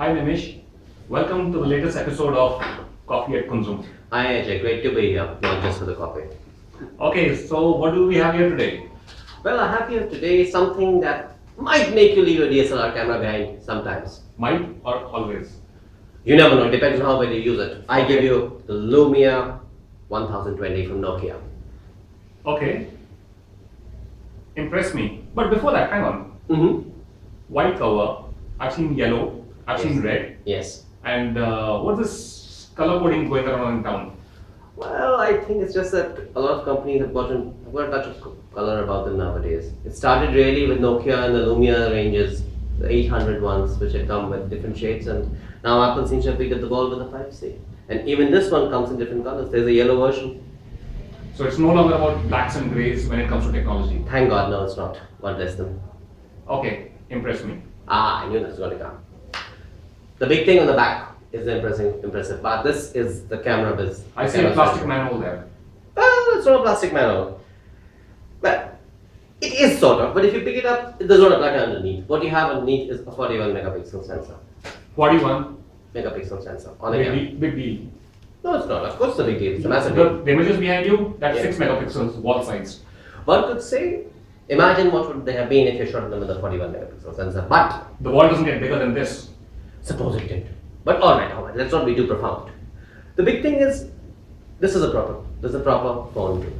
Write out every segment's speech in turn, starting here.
Hi Nimish, welcome to the latest episode of Coffee at Kunzum. Hi Ajay, great to be here, not just for the coffee. Okay, so what do we have here today? Well, I have here today something that might make you leave your DSLR camera behind sometimes. Might or always? You never know, it depends on how well you use it. I give you the Lumia 1020 from Nokia. Okay, impress me. But before that, hang on. Mm-hmm. White cover, I've seen yellow, I've seen red, Yes. and what's this color coding going around in town? Well, I think it's just that a lot of companies have got a touch of color about them nowadays. It started really with Nokia and the Lumia ranges, the 800 ones, which had come with different shades, and now Apple seems to have picked up the ball with the 5C. And even this one comes in different colors. There's a yellow version. So it's no longer about blacks and grays when it comes to technology. Thank God, no, it's not. God bless them. Okay, impress me. I knew this was going to come. The big thing on the back is the impressive part. This is the camera biz. I see a plastic manual there. Well, it's not a plastic manual. Well, it is sort of, but if you pick it up, it does not apply to underneath. What you have underneath is a 41 megapixel sensor. 41. Megapixel sensor on a Big camera. deal. Big deal. No, it's not. Of course, it's a big deal. It's a massive deal. The images behind you, that's Yeah. 6 megapixels wall size. One could say, imagine what would they have been if you shot them with a 41 megapixel sensor. But The wall doesn't get bigger than this. suppose it did. But alright, let's not be too profound. The big thing is, this is a proper phone too.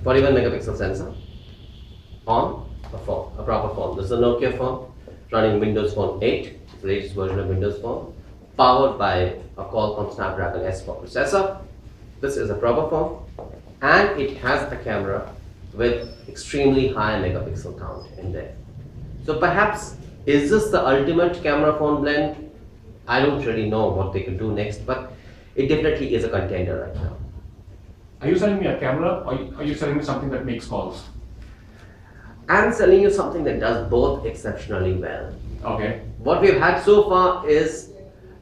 41 megapixel sensor on a phone, a proper phone. This is a Nokia phone running Windows Phone 8, the latest version of Windows Phone, powered by a Qualcomm Snapdragon S4 processor. This is a proper phone, and it has a camera with extremely high megapixel count in there. So perhaps, is this the ultimate camera phone blend? I don't really know what they could do next, but it definitely is a contender right now. Are you selling me a camera or are you selling me something that makes calls? I'm selling you something that does both exceptionally well. Okay. What we've had so far is,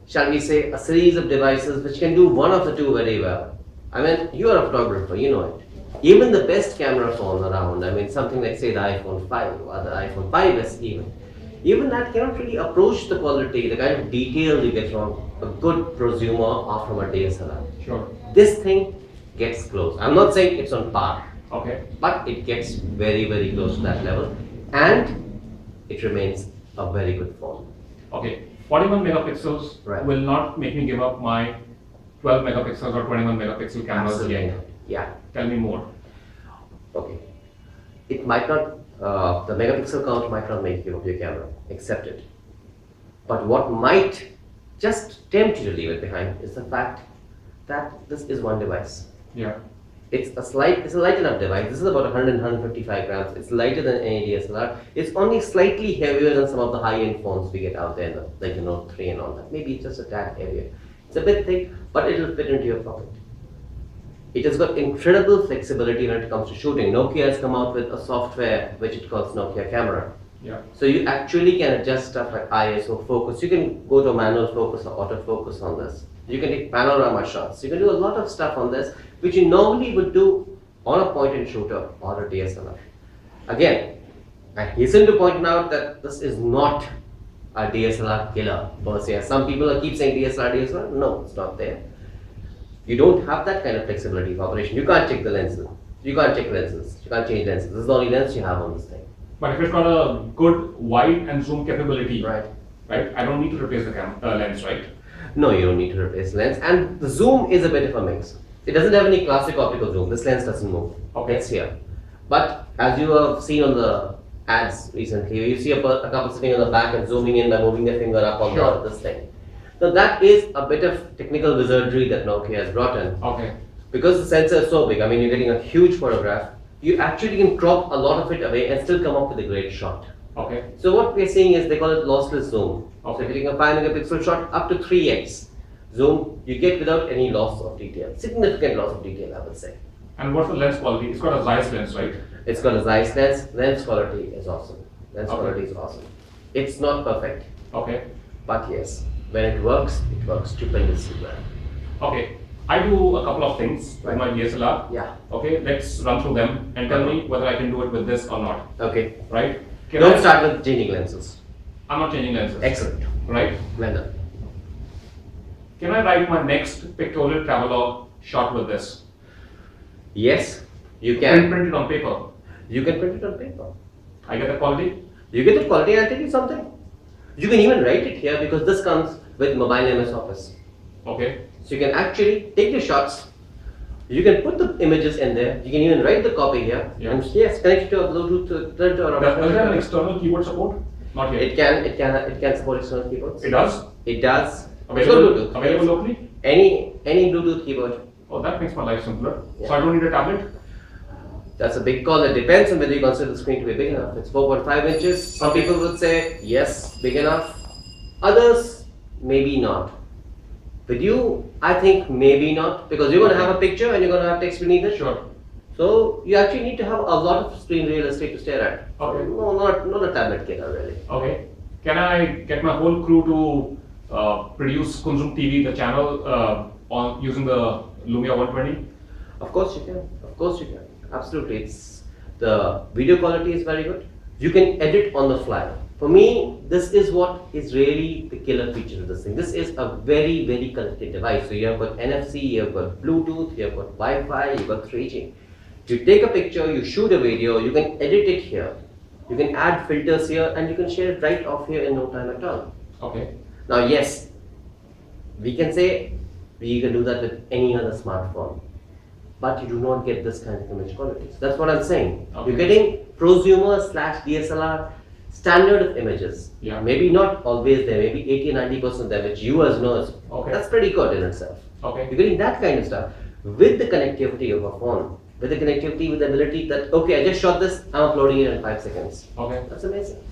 shall we say, a series of devices which can do one of the two very well. I mean, you are a photographer, you know it. Even the best camera phone around, I mean, something like say the iPhone 5 or the iPhone 5S even that cannot really approach the quality, the kind of detail you get from a good prosumer or from a DSLR. Sure. This thing gets close. I'm not saying it's on par, Okay. but it gets very, very close to that level, and it remains a very good phone. Okay. 41 megapixels Right. will not make me give up my 12 megapixels or 21 megapixel cameras Absolutely. yet. Yeah. Tell me more. Okay. It might not, the megapixel count might not make you give up your camera, accept it. But what might just tempt you to leave it behind is the fact that this is one device. Yeah. It's a light enough device. This is about 100, 155 grams. It's lighter than any DSLR. It's only slightly heavier than some of the high-end phones we get out there, like the Note 3 and all that. Maybe just a tad heavier. It's a bit thick, but it'll fit into your pocket. It has got incredible flexibility when it comes to shooting. Nokia has come out with a software which it calls Nokia Camera. Yeah. So you actually can adjust stuff like ISO focus. You can go to manual focus or autofocus on this. You can take panorama shots. You can do a lot of stuff on this which you normally would do on a point-and shooter or a DSLR. Again, I hasten to point out that this is not a DSLR killer per se. Some people keep saying DSLR. No, it's not there. You don't have that kind of flexibility of operation. You can't check the lenses. You can't check lenses. You can't change lenses. This is the only lens you have on this thing. But if it's got a good wide and zoom capability, Right. I don't need to replace the lens, right? No, you don't need to replace the lens. And the zoom is a bit of a mix. It doesn't have any classic optical zoom. This lens doesn't move. Okay. It's here. But as you have seen on the ads recently, you see a couple sitting on the back and zooming in by moving their finger up on this thing. So that is a bit of technical wizardry that Nokia has brought in. Okay. Because the sensor is so big, I mean, you're getting a huge photograph, you actually can crop a lot of it away and still come up with a great shot. Okay. So what we're seeing is they call it lossless zoom. Okay. So if you're taking a 5 megapixel shot up to 3x zoom, you get without any loss of detail. Significant loss of detail, I would say. And what's the lens quality? It's got a Zeiss lens, right? It's got a Zeiss lens. Lens quality is awesome. Lens Okay. quality is awesome. It's not perfect, Okay. but yes, when it works stupendously well. Okay. I do a couple of things with my DSLR. Yeah. Okay, let's run through them and tell me whether I can do it with this or not. Okay. Right? Don't start with changing lenses. I'm not changing lenses. Excellent. Right? Well done. can I write my next pictorial travelogue shot with this? Yes, you can. Print it on paper. You can print it on paper. I get the quality. You get the quality. I'll tell you something. You can even write it here because this comes with mobile MS Office. Okay. So you can actually take the shots. You can put the images in there. You can even write the copy here. Yeah. And yes, connect it to a Bluetooth printer or Does it have an external keyboard support? Not yet. It can support external keyboards. It does. It does. Available locally? Any Bluetooth keyboard. Oh, that makes my life simpler. Yeah. So I don't need a tablet? That's a big call. It depends on whether you consider the screen to be big enough. It's 4.5 inches. Some people would say yes, big enough. Others, maybe not. With you, I think maybe not, because you're going to have a picture and you're going to have text beneath it. Sure. So you actually need to have a lot of screen real estate to stare at. Okay. No, not a tablet killer really. Okay. Can I get my whole crew to produce Kunzum TV, the channel, on using the Lumia 120? Of course you can. Of course you can. Absolutely. The video quality is very good. You can edit on the fly. For me, this is what is really the killer feature of this thing. This is a very, very connected device. So you have got NFC, you have got Bluetooth, you have got Wi-Fi, you have got 3G. You take a picture, you shoot a video, you can edit it here. You can add filters here and you can share it right off here in no time at all. Okay. Now yes, we can say you can do that with any other smartphone, but you do not get this kind of image quality. So that's what I'm saying. Okay. You're getting prosumer / DSLR standard of images. Yeah. Maybe not always there, maybe 80-90% of them, which you as knows. Okay. That's pretty good in itself. Okay. You're getting that kind of stuff with the connectivity of a phone, with the connectivity, with the ability that, okay, I just shot this, I'm uploading it in 5 seconds. Okay. That's amazing.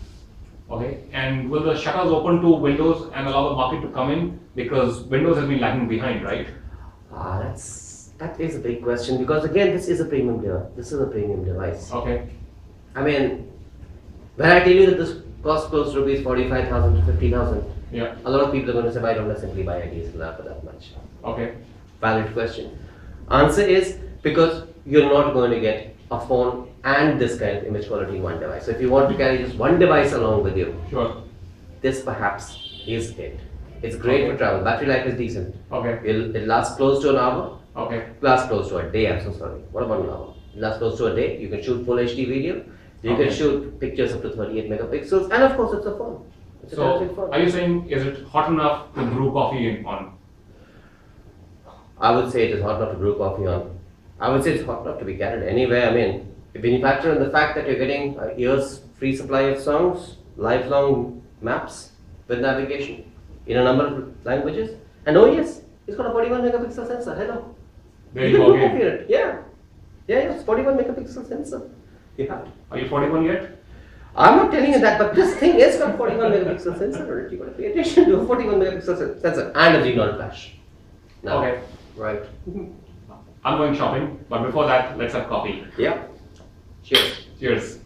Okay. And will the shutters open to Windows and allow the market to come in? Because Windows has been lagging behind, right? That is a big question, because again, this is a premium device. This is a premium device. Okay. I mean, when I tell you that this costs close to rupees 45,000 to 50,000, Yeah. a lot of people are going to say, why don't I simply buy a DSLR for that much? Okay. Valid question. Answer is because you're not going to get a phone and this kind of image quality in one device. So if you want to carry just one device along with you, Sure. this perhaps is it. It's great for travel. Battery life is decent. Okay. It lasts close to an hour. Okay. Lasts close to a day. I'm so sorry. What about an hour? It lasts close to a day. You can shoot full HD video. You Okay. can shoot pictures up to 38 megapixels, and of course, it's a phone. It's a terrific So, phone. are you saying is it hot enough to brew coffee on? I would say it is hot enough to brew coffee on. I would say it's hot enough to be carried anywhere. I mean, when you factor in the fact that you're getting a year's free supply of songs, lifelong maps with navigation in a number of languages, and oh yes, it's got a 41 megapixel sensor. Hello. There You you can go do again. coffee in it. Yeah. Yeah, it's 41 megapixel sensor. You have it. Are you 41 yet? I'm not telling you that, but this thing is got 41 megapixel sensor on it. You got to pay attention to a 41 megapixel sensor and a 3 flash. Now, Okay. right. I'm going shopping, but before that, let's have coffee. Yeah. Cheers. Cheers.